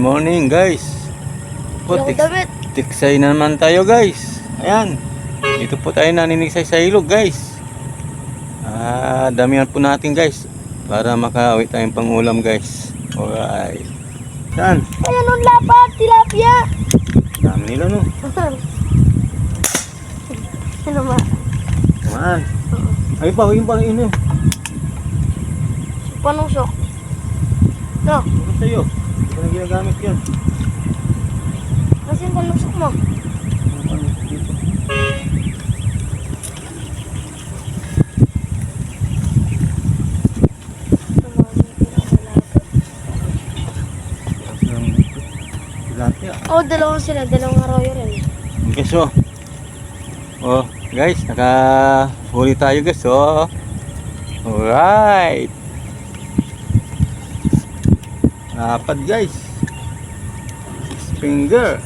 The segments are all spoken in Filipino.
Morning guys. Tiksay na naman tayo guys. Ayan. Dito po tayo naniniksay sa ilog guys. Damihan po natin guys. Para makauwi tayong pangulam guys. Alright. Saan? Ayan ang lapat, tilapia. Dami nila no. Ano ba? Kumaan. Ay pa, yung pang ino. Panusok. No. Ano sa'yo? Hindi ko na ginagamit yan. Kasi yung panusok mo. Oh, dalawang sila, dalawang arroyo rin. Okay, so. Oh, guys, nakahuli tayo guys. Oh. Alright. Dapat guys. 6 finger.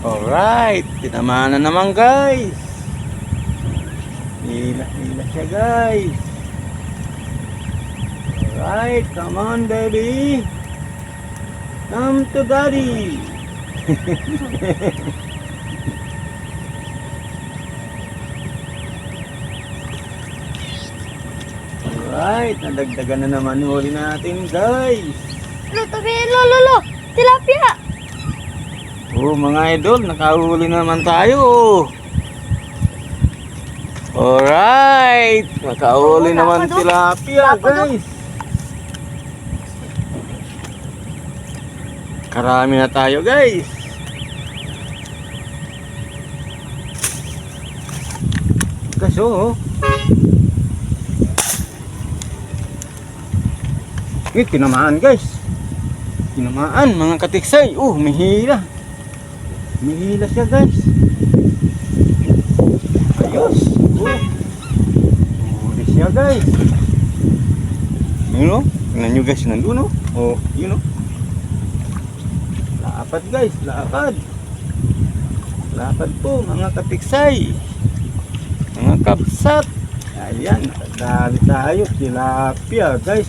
Alright, tinamaan na naman guys. Hila siya guys. Alright, come on baby. Come to daddy. Alright, nadagdagan na naman huli natin guys. Tabi, lolo, tilapia. Oh mga idol, nakahuli na naman tayo. Alright, nakahuli naman tilapia guys. Karami na tayo guys. Kaso tinamaan guys. Tinamaan mga katiksay. Mihila. Mihila siya guys. Ayos. Huli siya guys. Yun o. Tingnan nyo guys. Nandun o. Yun o. Lapad guys. Lapad. Lapad po mga katiksay. Mga kapsat. Ayan. Nakadali tayo. Tilapia guys.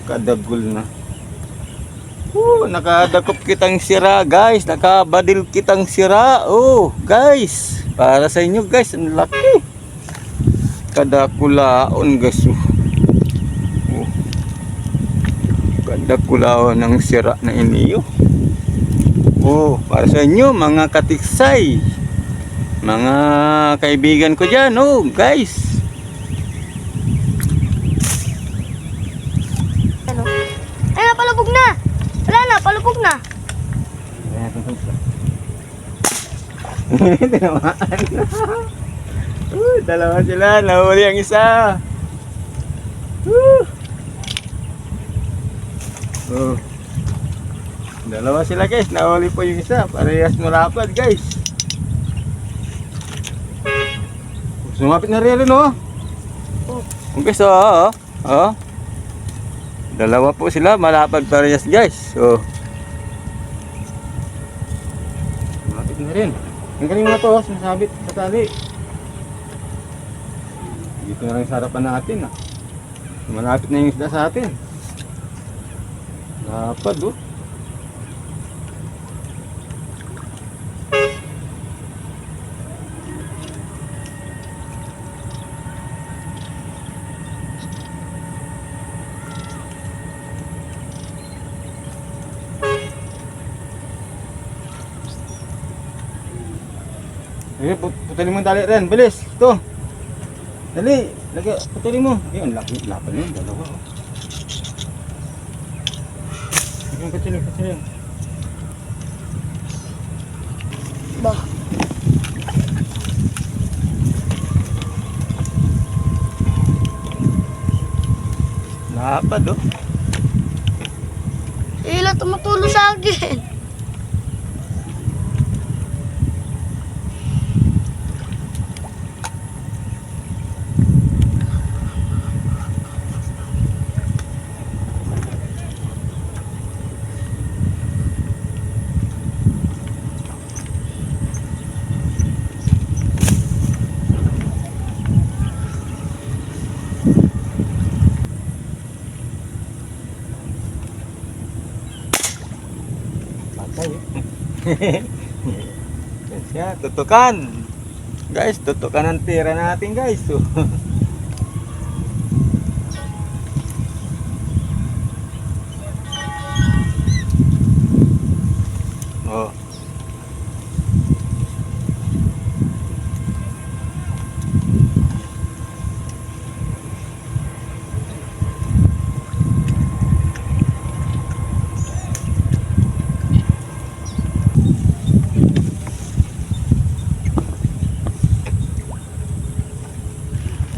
Kadagol na. Nakadakop kitang sira guys. Nakabadil kitang sira. Guys, para sa inyo guys. Ang laki. Kadakulaon guys. Kadakulaon ng sira na iniyo. Para sa inyo mga katiksay. Mga kaibigan ko dyan. Guys. Palubog na. Wala na, palubog na. Tinamaan na. Dalawa sila. Nahuli ang isa. Dalawa sila guys. Nahuli po yung isa. Parehas malapad guys. Sumapit na rin Okay, so dalawa po sila, malapad parehas guys. Malapit na rin. Ang galing na to, masabit sa tali. Dito na lang sa harapan natin. Malapit na yung isda sa atin. Lapad Putulin mo dali rin, bilis. Ito. Dali, putulin mo. Ayun, lapan yun, dalawa. Ayun, putulin. Ba. Lapad Ila tumutulo sa akin. Yan siya, tutukan. Guys, tutukan ang tira natin guys. So, oh.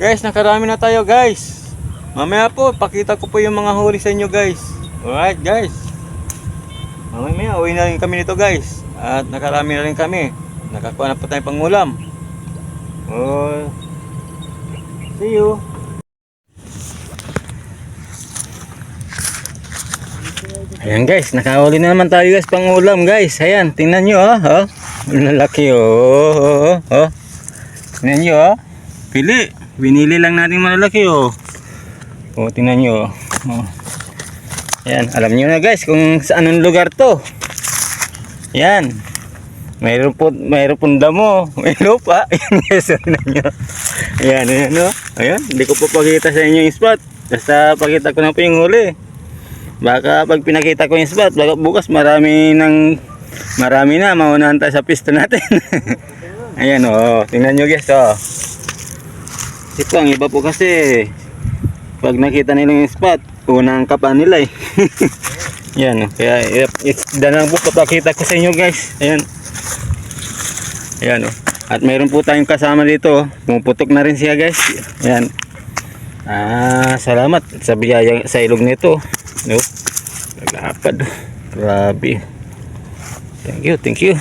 Guys, nakarami na tayo guys. Mamaya po, pakita ko po yung mga huli sa inyo guys. Alright guys. Mamaya, uwi na rin kami nito guys. At nakarami na rin kami. Nakakuha na po tayong pangulam. Oh, see you. Ayan guys, nakahuli na naman tayo guys pangulam guys. Ayan, tingnan nyo oh. Lalaki oh. Tingnan nyo oh. Pili. Binili lang natin malalaki oh. Oh, tingnan nyo oh. Ayan, alam nyo na guys kung saan ang lugar to. Ayan. Mayroon pong damo, may lupa. Ayan guys, tingnan nyo. Ayan oh. Ayan, hindi ko po pakita sa inyo yung spot. Basta pakita ko na po yung huli. Baka pag pinakita ko yung spot, baka bukas marami na, maunahan tayo sa pista natin. Ayan oh, tingnan nyo guys oh. Ito ang iba po kasi pag nakita nila yung spot, unang kapan nila eh. Yan, kaya lang po papakita ko sa inyo guys. Ayan. Ayan oh. At mayroon po tayong kasama dito. Pumuputok na rin siya guys. Ayan. Salamat sa biyaya sa ilog nito. No? Naglapad. Grabe. Thank you.